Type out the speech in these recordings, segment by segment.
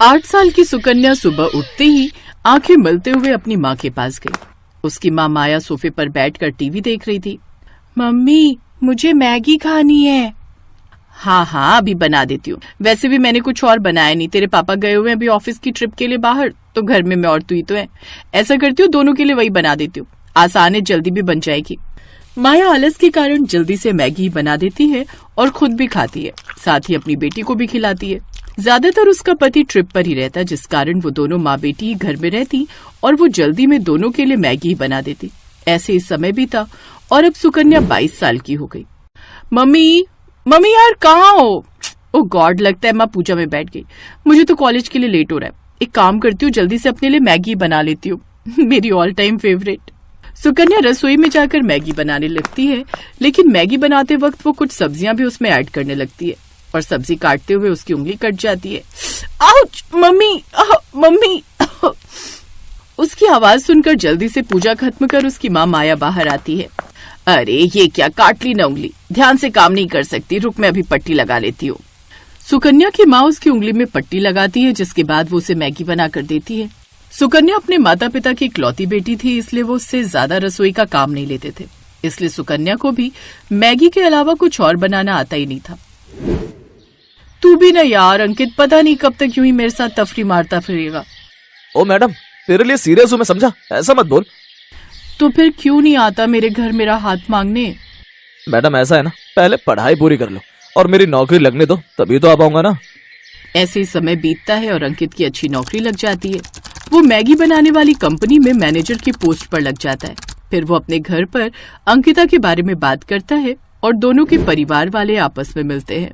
8 साल की सुकन्या सुबह उठते ही आंखें मलते हुए अपनी माँ के पास गई। उसकी माँ माया सोफे पर बैठकर टीवी देख रही थी। मम्मी, मुझे मैगी खानी है। हाँ, अभी बना देती हूँ। वैसे भी मैंने कुछ और बनाया नहीं, तेरे पापा गए हुए हैं अभी ऑफिस की ट्रिप के लिए बाहर, तो घर में मैं और तू ही तो है। ऐसा करती हूँ, दोनों के लिए वही बना देती हूँ, आसान है, जल्दी भी बन जाएगी। माया आलस के कारण जल्दी से मैगी बना देती है और खुद भी खाती है, साथ ही अपनी बेटी को भी खिलाती है। ज्यादातर उसका पति ट्रिप पर ही रहता, जिस कारण वो दोनों माँ बेटी ही घर में रहती और वो जल्दी में दोनों के लिए मैगी बना देती। ऐसे ही समय बीता और अब सुकन्या 22 साल की हो गई। मम्मी यार कहाँ हो? ओ गॉड, लगता है माँ पूजा में बैठ गई। मुझे तो कॉलेज के लिए लेट हो रहा है। एक काम करती हूँ, जल्दी से अपने लिए मैगी बना लेती हूँ। मेरी ऑल टाइम फेवरेट। सुकन्या रसोई में जाकर मैगी बनाने लगती है, लेकिन मैगी बनाते वक्त वो कुछ सब्जियां भी उसमें ऐड करने लगती है और सब्जी काटते हुए उसकी उंगली कट जाती है। Ouch mummy. उसकी आवाज सुनकर जल्दी से पूजा खत्म कर उसकी माँ माया बाहर आती है। अरे ये क्या, काट ली ना उंगली, ध्यान से काम नहीं कर सकती, रुक मैं अभी पट्टी लगा लेती हूँ। सुकन्या की माँ उसकी उंगली में पट्टी लगाती है, जिसके बाद वो उसे मैगी बना कर देती है। सुकन्या अपने माता पिता की इकलौती बेटी थी, इसलिए वो उससे ज्यादा रसोई का काम नहीं लेते थे, इसलिए सुकन्या को भी मैगी के अलावा कुछ और बनाना आता ही नहीं था। तू भी ना यार अंकित, पता नहीं कब तक यूं ही मेरे साथ तफरी मारता फिरेगा। ओ मैडम, तेरे लिए सीरियस हूँ मैं, समझा? ऐसा मत बोल। तो फिर क्यों नहीं आता मेरे घर मेरा हाथ मांगने? मैडम ऐसा है ना, पहले पढ़ाई पूरी कर लो और मेरी नौकरी लगने दो, तभी तो आ पाऊंगा ना। ऐसे ही समय बीतता है और अंकित की अच्छी नौकरी लग जाती है। वो मैगी बनाने वाली कंपनी में मैनेजर की पोस्ट पर लग जाता है। फिर वो अपने घर पर अंकिता के बारे में बात करता है और दोनों के परिवार वाले आपस में मिलते हैं।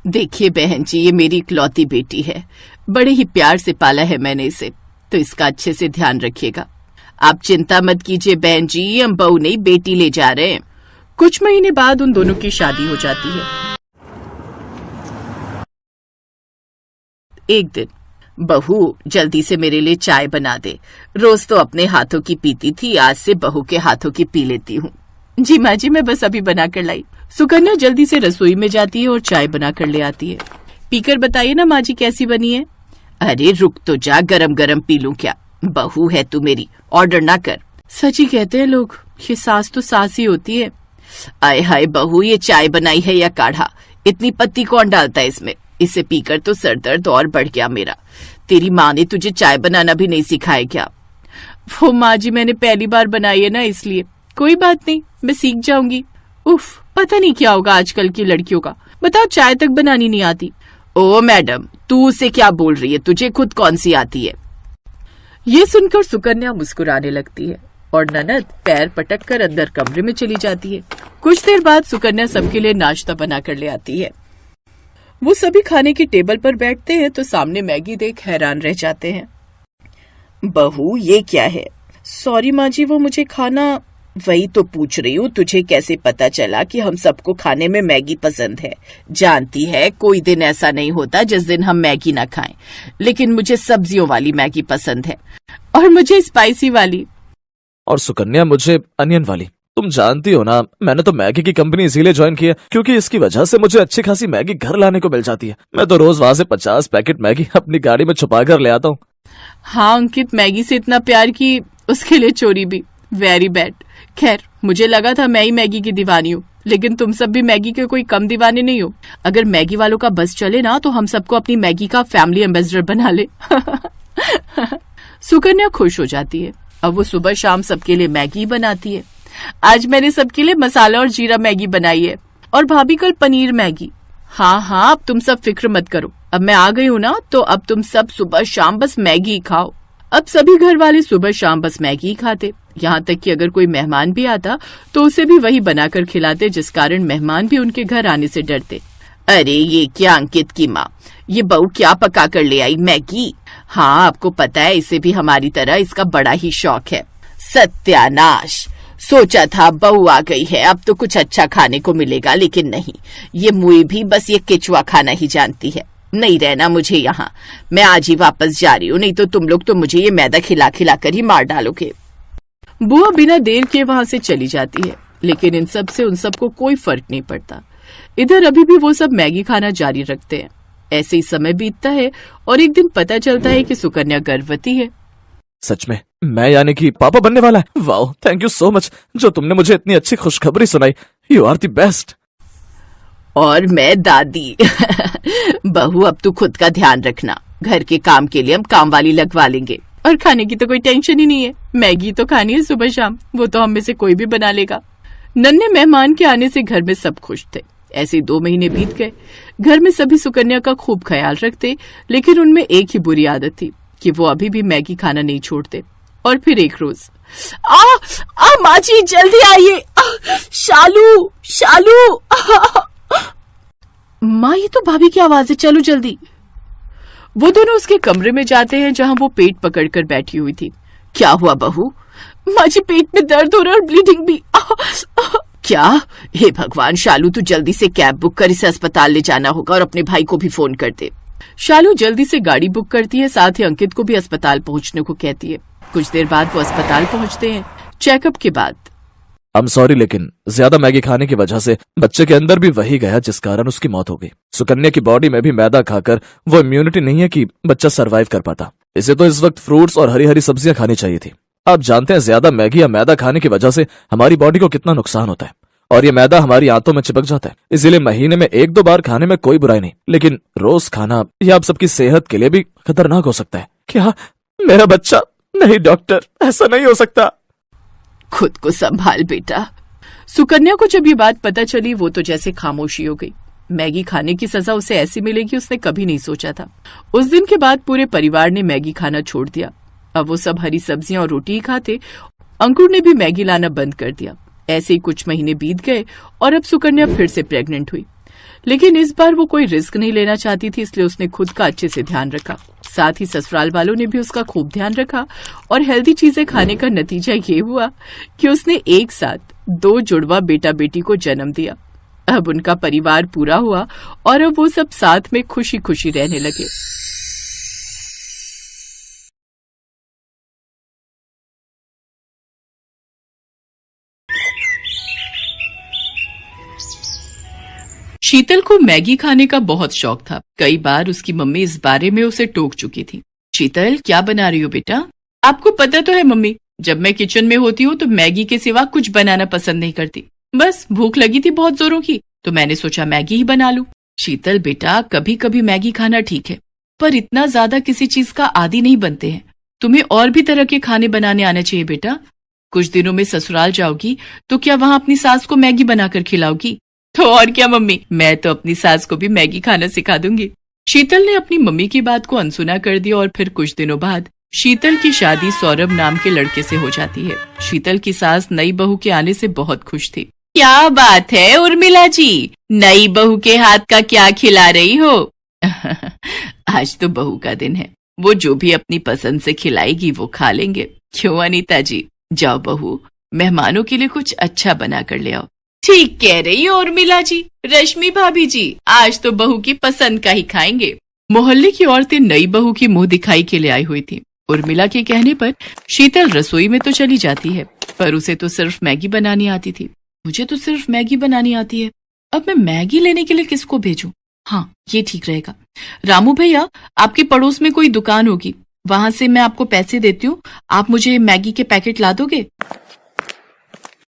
देखिए बहन जी, ये मेरी इकलौती बेटी है, बड़े ही प्यार से पाला है मैंने इसे, तो इसका अच्छे से ध्यान रखिएगा। आप चिंता मत कीजिए बहन जी, हम बहू नहीं बेटी ले जा रहे हैं। कुछ महीने बाद उन दोनों की शादी हो जाती है। एक दिन, बहू जल्दी से मेरे लिए चाय बना दे, रोज तो अपने हाथों की पीती थी, आज से बहू के हाथों की पी लेती हूँ। जी माँ जी, मैं बस अभी बना कर लाई। सुकन्या जल्दी से रसोई में जाती है और चाय बना कर ले आती है। पीकर बताइए ना माँ जी कैसी बनी है। अरे रुक तो जा, गरम गरम पी लूं क्या, बहू है तू मेरी, ऑर्डर ना कर। सच ही कहते हैं लोग, ये सास तो सास ही होती है। आय हाय बहू, ये चाय बनाई है या काढ़ा, इतनी पत्ती कौन डालता है इसमें, इसे पीकर तो सर दर्द और बढ़ गया मेरा। तेरी माँ ने तुझे चाय बनाना भी नहीं सिखाया क्या? वो माँ जी मैंने पहली बार बनाई है ना, इसलिए। कोई बात नहीं, मैं सीख जाऊंगी। उफ, पता नहीं क्या होगा आजकल की लड़कियों का, बताओ चाय तक बनानी नहीं आती। ओ मैडम, तू उसे क्या बोल रही है, तुझे खुद कौन सी आती है? ये सुनकर सुकन्या मुस्कुराने लगती है और ननद पैर पटक कर अंदर कमरे में चली जाती है। कुछ देर बाद सुकन्या सबके लिए नाश्ता बना कर ले आती है। वो सभी खाने की टेबल पर बैठते हैं तो सामने मैगी देख हैरान रह जाते हैं। बहू ये क्या है? सॉरी माँ जी, वो मुझे खाना। वही तो पूछ रही हूँ, तुझे कैसे पता चला कि हम सबको खाने में मैगी पसंद है? जानती है कोई दिन ऐसा नहीं होता जिस दिन हम मैगी ना खाएं, लेकिन मुझे सब्जियों वाली मैगी पसंद है और मुझे स्पाइसी वाली। और सुकन्या मुझे अनियन वाली। तुम जानती हो ना, मैंने तो मैगी की कंपनी इसीलिए ज्वाइन की है क्योंकि इसकी वजह से मुझे अच्छी खासी मैगी घर लाने को मिल जाती है। मैं तो रोज वहाँ से 50 पैकेट मैगी अपनी गाड़ी में छुपा कर ले आता हूँ। हाँ अंकित, मैगी से इतना प्यार की उसके लिए चोरी भी, वेरी बैड। खैर, मुझे लगा था मैं ही मैगी की दीवानी हूँ, लेकिन तुम सब भी मैगी के कोई कम दीवाने नहीं हो। अगर मैगी वालों का बस चले ना तो हम सबको अपनी मैगी का फैमिली एम्बेसडर बना ले। सुकन्या खुश हो जाती है। अब वो सुबह शाम सबके लिए मैगी बनाती है। आज मैंने सबके लिए मसाला और जीरा मैगी बनाई है और भाभी कल पनीर मैगी। हाँ, अब तुम सब फिक्र मत करो, अब मैं आ गई हूँ ना, तो अब तुम सब सुबह शाम बस मैगी खाओ। अब सभी घर वाले सुबह शाम बस मैगी ही खाते, यहाँ तक कि अगर कोई मेहमान भी आता तो उसे भी वही बनाकर खिलाते, जिस कारण मेहमान भी उनके घर आने से डरते। अरे ये क्या अंकित की माँ, ये बहू क्या पका कर ले आई, मैगी? हाँ आपको पता है, इसे भी हमारी तरह इसका बड़ा ही शौक है। सत्यानाश, सोचा था बहू आ गई है अब तो कुछ अच्छा खाने को मिलेगा, लेकिन नहीं, ये मुई भी बस ये केचुआ खाना ही जानती है। नहीं रहना मुझे यहाँ, मैं आज ही वापस जा रही हूँ, नहीं तो तुम लोग तो मुझे ये मैदा खिला खिला कर ही मार डालोगे। बुआ बिना देर के वहां से चली जाती है, लेकिन इन सब से उन सबको कोई फर्क नहीं पड़ता। इधर अभी भी वो सब मैगी खाना जारी रखते हैं। ऐसे ही समय बीतता है और एक दिन पता चलता है कि सुकन्या गर्भवती है। सच में मैं यानी कि पापा बनने वाला है। Wow, thank you so much जो तुमने मुझे इतनी अच्छी खुशखबरी सुनाई। You are the best. और मैं दादी। बहू अब तू खुद का ध्यान रखना, घर के काम के लिए हम काम वाली लगवा लेंगे और खाने की तो कोई टेंशन ही नहीं है। मैगी तो खानी है सुबह शाम, वो तो हम में से कोई भी बना लेगा। नन्हे मेहमान के आने से घर में सब खुश थे। ऐसे 2 महीने बीत गए। घर में सभी सुकन्या का खूब ख्याल रखते, लेकिन उनमें एक ही बुरी आदत थी कि वो अभी भी मैगी खाना नहीं छोड़ते। और फिर एक रोज माँ जी जल्दी आइए, शालू शालू। माँ ये तो भाभी की आवाज है, चलो जल्दी। वो दोनों उसके कमरे में जाते हैं जहां वो पेट पकड़कर बैठी हुई थी। क्या हुआ बहू? माँ जी पेट में दर्द हो रहा है और ब्लीडिंग भी। क्या? हे भगवान शालू, तू जल्दी से कैब बुक कर, इसे अस्पताल ले जाना होगा और अपने भाई को भी फोन कर दे। शालू जल्दी से गाड़ी बुक करती है, साथ ही अंकित को भी अस्पताल पहुंचने को कहती है। कुछ देर बाद वो अस्पताल पहुंचते हैं। चेकअप के बाद I'm sorry, लेकिन ज्यादा मैगी खाने की वजह से बच्चे के अंदर भी वही गया जिस कारण उसकी मौत हो गई। सुकन्या की बॉडी में भी मैदा खाकर वो इम्यूनिटी नहीं है कि बच्चा सरवाइव कर पाता। इसे तो इस वक्त फ्रूट्स और हरी हरी सब्जियां खानी चाहिए थी। आप जानते हैं ज्यादा मैगी या मैदा खाने की वजह से हमारी बॉडी को कितना नुकसान होता है, और ये मैदा हमारी आंतों में चिपक जाता है। इसीलिए महीने में 1-2 बार खाने में कोई बुराई नहीं, लेकिन रोज खाना यह आप सबकी सेहत के लिए भी खतरनाक हो सकता है। क्या मेरा बच्चा? नहीं डॉक्टर, ऐसा नहीं हो सकता। खुद को संभाल बेटा। सुकन्या को जब ये बात पता चली वो तो जैसे खामोशी हो गई। मैगी खाने की सजा उसे ऐसी मिलेगी उसने कभी नहीं सोचा था। उस दिन के बाद पूरे परिवार ने मैगी खाना छोड़ दिया। अब वो सब हरी सब्जियां और रोटी ही खाते। अंकुर ने भी मैगी लाना बंद कर दिया। ऐसे ही कुछ महीने बीत गए और अब सुकन्या फिर से प्रेग्नेंट हुई, लेकिन इस बार वो कोई रिस्क नहीं लेना चाहती थी, इसलिए उसने खुद का अच्छे से ध्यान रखा। साथ ही ससुराल वालों ने भी उसका खूब ध्यान रखा और हेल्दी चीजें खाने का नतीजा ये हुआ कि उसने एक साथ 2 जुड़वा बेटा बेटी को जन्म दिया। अब उनका परिवार पूरा हुआ और अब वो सब साथ में खुशी खुशी रहने लगे। शीतल को मैगी खाने का बहुत शौक था। कई बार उसकी मम्मी इस बारे में उसे टोक चुकी थी। शीतल क्या बना रही हो बेटा? आपको पता तो है मम्मी, जब मैं किचन में होती हूँ तो मैगी के सिवा कुछ बनाना पसंद नहीं करती। बस भूख लगी थी बहुत जोरों की, तो मैंने सोचा मैगी ही बना लूं। शीतल बेटा, कभी कभी मैगी खाना ठीक है, पर इतना ज्यादा किसी चीज का आदी नहीं बनते हैं। तुम्हें और भी तरह के खाने बनाने आने चाहिए बेटा। कुछ दिनों में ससुराल जाओगी तो क्या वहाँ अपनी सास को मैगी बनाकर खिलाओगी? तो और क्या मम्मी, मैं तो अपनी सास को भी मैगी खाना सिखा दूंगी। शीतल ने अपनी मम्मी की बात को अनसुना कर दिया और फिर कुछ दिनों बाद शीतल की शादी सौरभ नाम के लड़के से हो जाती है। शीतल की सास नई बहू के आने से बहुत खुश थी। क्या बात है उर्मिला जी, नई बहू के हाथ का क्या खिला रही हो? आज तो बहू का दिन है, वो जो भी अपनी पसंद से खिलाएगी वो खा लेंगे। क्यों अनीता जी? जाओ बहू, मेहमानों के लिए कुछ अच्छा बना कर ले आओ। ठीक कह रही हो उर्मिला जी। रश्मि भाभी जी, आज तो बहू की पसंद का ही खाएंगे। मोहल्ले की औरतें नई बहू की मुंह दिखाई के लिए आई हुई थी। उर्मिला के कहने पर शीतल रसोई में तो चली जाती है, पर उसे तो सिर्फ मैगी बनानी आती थी। मुझे तो सिर्फ मैगी बनानी आती है, अब मैं मैगी लेने के लिए किसको भेजूं? हाँ, ये ठीक रहेगा। रामू भैया, आपके पड़ोस में कोई दुकान होगी, वहां से मैं आपको पैसे देती हूँ, आप मुझे मैगी के पैकेट ला दोगे?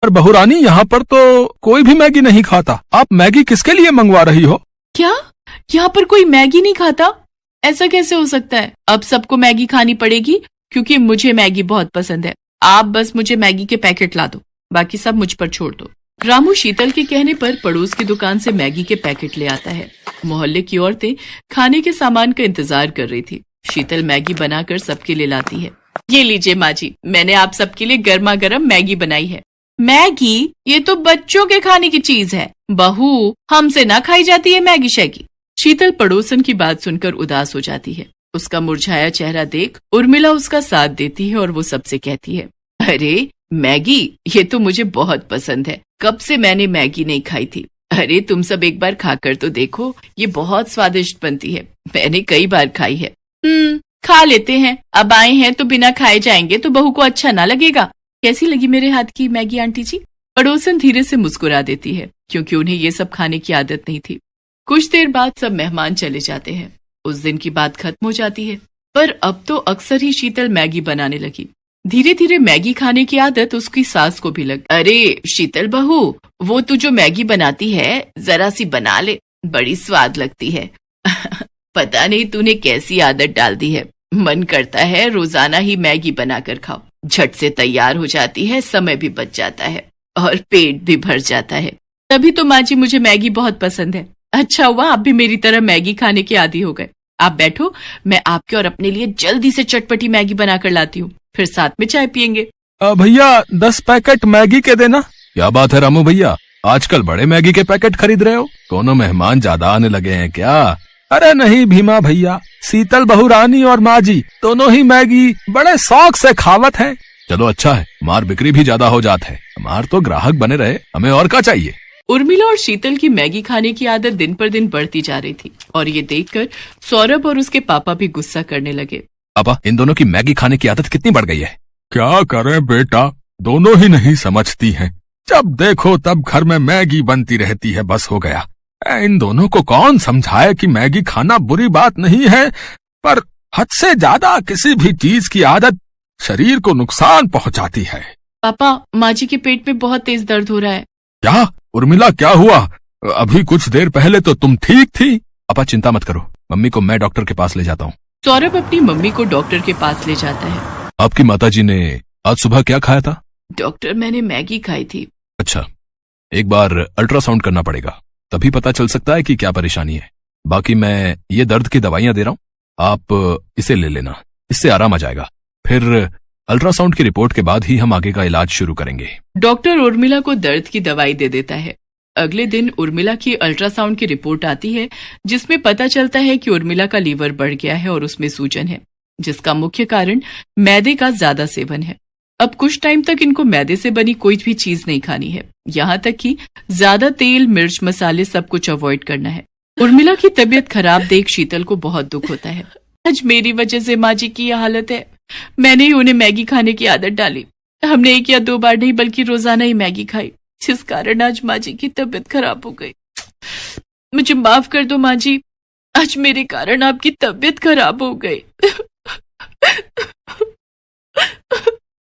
पर बहुरानी, यहाँ पर तो कोई भी मैगी नहीं खाता। आप मैगी किसके लिए मंगवा रही हो? क्या यहाँ पर कोई मैगी नहीं खाता? ऐसा कैसे हो सकता है? अब सबको मैगी खानी पड़ेगी क्योंकि मुझे मैगी बहुत पसंद है। आप बस मुझे मैगी के पैकेट ला दो, बाकी सब मुझ पर छोड़ दो। रामू शीतल के कहने पर पड़ोस की दुकान से मैगी के पैकेट ले आता है। मोहल्ले की औरतें खाने के सामान का इंतजार कर रही थी। शीतल मैगी बनाकर सबके लिए लाती है। ये लीजिए माँ जी, मैंने आप सबके लिए गर्मा गर्म मैगी बनाई है। मैगी? ये तो बच्चों के खाने की चीज है बहू, हमसे ना खाई जाती है मैगी शैगी। शीतल पड़ोसन की बात सुनकर उदास हो जाती है। उसका मुरझाया चेहरा देख उर्मिला उसका साथ देती है और वो सबसे कहती है, अरे मैगी, ये तो मुझे बहुत पसंद है, कब से मैंने मैगी नहीं खाई थी। अरे तुम सब एक बार खाकर तो देखो, ये बहुत स्वादिष्ट बनती है, मैंने कई बार खाई है। खा लेते हैं, अब आए हैं तो बिना खाए जाएंगे तो बहू को अच्छा ना लगेगा। कैसी लगी मेरे हाथ की मैगी आंटी जी? पड़ोसन धीरे से मुस्कुरा देती है, क्योंकि उन्हें ये सब खाने की आदत नहीं थी। कुछ देर बाद सब मेहमान चले जाते हैं। उस दिन की बात खत्म हो जाती है। पर अब तो अक्सर ही शीतल मैगी बनाने लगी। धीरे धीरे मैगी खाने की आदत उसकी सास को भी लगी। अरे शीतल बहू, वो तू जो मैगी बनाती है जरा सी बना ले, बड़ी स्वाद लगती है। पता नहीं तूने कैसी आदत डाल दी है, मन करता है रोजाना ही मैगी बनाकर खाओ। झट से तैयार हो जाती है, समय भी बच जाता है और पेट भी भर जाता है। तभी तो माँ जी मुझे मैगी बहुत पसंद है। अच्छा हुआ आप भी मेरी तरह मैगी खाने के आदी हो गए। आप बैठो, मैं आपके और अपने लिए जल्दी से चटपटी मैगी बनाकर लाती हूँ, फिर साथ में चाय पियेंगे। भैया 10 पैकेट मैगी के देना। क्या बात है रामू भैया, आजकल बड़े मैगी के पैकेट खरीद रहे हो? दोनों मेहमान ज्यादा आने लगे हैं क्या? अरे नहीं भीमा भैया, शीतल बहू रानी और माँ जी दोनों ही मैगी बड़े शौक से खावत हैं। चलो अच्छा है, हमार बिक्री भी ज्यादा हो जात है, हमार तो ग्राहक बने रहे, हमें और क्या चाहिए। उर्मिला और शीतल की मैगी खाने की आदत दिन पर दिन बढ़ती जा रही थी और ये देखकर सौरभ और उसके पापा भी गुस्सा करने लगे। पापा, इन दोनों की मैगी खाने की आदत कितनी बढ़ गई है। क्या करें बेटा, दोनों ही नहीं समझती हैं। जब देखो तब घर में मैगी बनती रहती है, बस हो गया। इन दोनों को कौन समझाए कि मैगी खाना बुरी बात नहीं है, पर हद से ज्यादा किसी भी चीज की आदत शरीर को नुकसान पहुंचाती है। पापा, माँ जी के पेट में बहुत तेज दर्द हो रहा है। क्या उर्मिला, क्या हुआ? अभी कुछ देर पहले तो तुम ठीक थी। पापा चिंता मत करो, मम्मी को मैं डॉक्टर के पास ले जाता हूँ। सौरभ अपनी मम्मी को डॉक्टर के पास ले जाता है। आपकी माताजी ने आज सुबह क्या खाया था? डॉक्टर, मैंने मैगी खाई थी। अच्छा, एक बार अल्ट्रासाउंड करना पड़ेगा, तभी पता चल सकता है कि क्या परेशानी है। बाकी मैं ये दर्द की दवाइयां दे रहा हूँ, आप इसे ले लेना, इससे आराम आ जाएगा। फिर अल्ट्रासाउंड की रिपोर्ट के बाद ही हम आगे का इलाज शुरू करेंगे। डॉक्टर उर्मिला को दर्द की दवाई दे देता है। अगले दिन उर्मिला की अल्ट्रासाउंड की रिपोर्ट आती है, जिसमें पता चलता है कि उर्मिला का लीवर बढ़ गया है और उसमें सूजन है, जिसका मुख्य कारण मैदे का ज्यादा सेवन है। अब कुछ टाइम तक इनको मैदे से बनी कोई भी चीज नहीं खानी है, यहाँ तक कि ज्यादा तेल, मिर्च, मसाले सब कुछ अवॉइड करना है। उर्मिला की तबीयत खराब देख शीतल को बहुत दुख होता है। आज मेरी वजह से माँ जी की यह हालत है। मैंने ही उन्हें मैगी खाने की आदत डाली। हमने 1 या 2 बार नहीं बल्कि रोजाना ही मैगी खाई, जिस कारण आज माँ जी की तबीयत खराब हो गई। मुझे माफ कर दो माँ जी, आज मेरे कारण आपकी तबीयत खराब हो गई।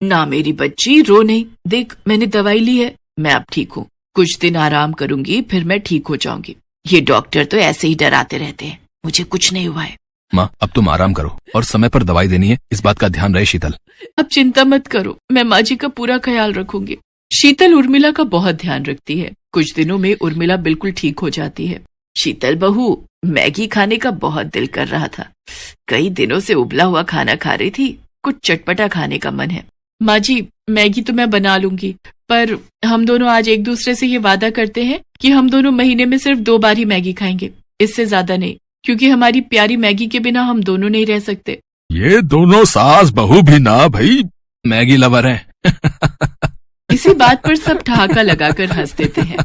ना मेरी बच्ची, रो नहीं, देख मैंने दवाई ली है, मैं अब ठीक हूँ। कुछ दिन आराम करूंगी, फिर मैं ठीक हो जाऊंगी। ये डॉक्टर तो ऐसे ही डराते रहते हैं, मुझे कुछ नहीं हुआ है। माँ, अब तुम आराम करो और समय पर दवाई देनी है, इस बात का ध्यान रहे शीतल। अब चिंता मत करो, मैं माँ जी का पूरा ख्याल रखूंगी। शीतल उर्मिला का बहुत ध्यान रखती है। कुछ दिनों में उर्मिला बिल्कुल ठीक हो जाती है। शीतल बहू, मैगी खाने का बहुत दिल कर रहा था, कई दिनों से उबला हुआ खाना खा रही थी, कुछ चटपटा खाने का मन है। माँ जी, मैगी तो मैं बना लूंगी, पर हम दोनों आज एक दूसरे से ये वादा करते हैं कि हम दोनों महीने में सिर्फ 2 बार ही मैगी खाएंगे, इससे ज्यादा नहीं, क्योंकि हमारी प्यारी मैगी के बिना हम दोनों नहीं रह सकते। ये दोनों सास बहू भी ना भाई मैगी लवर हैं। इसी बात पर सब ठहाका लगाकर हंस देते हैं।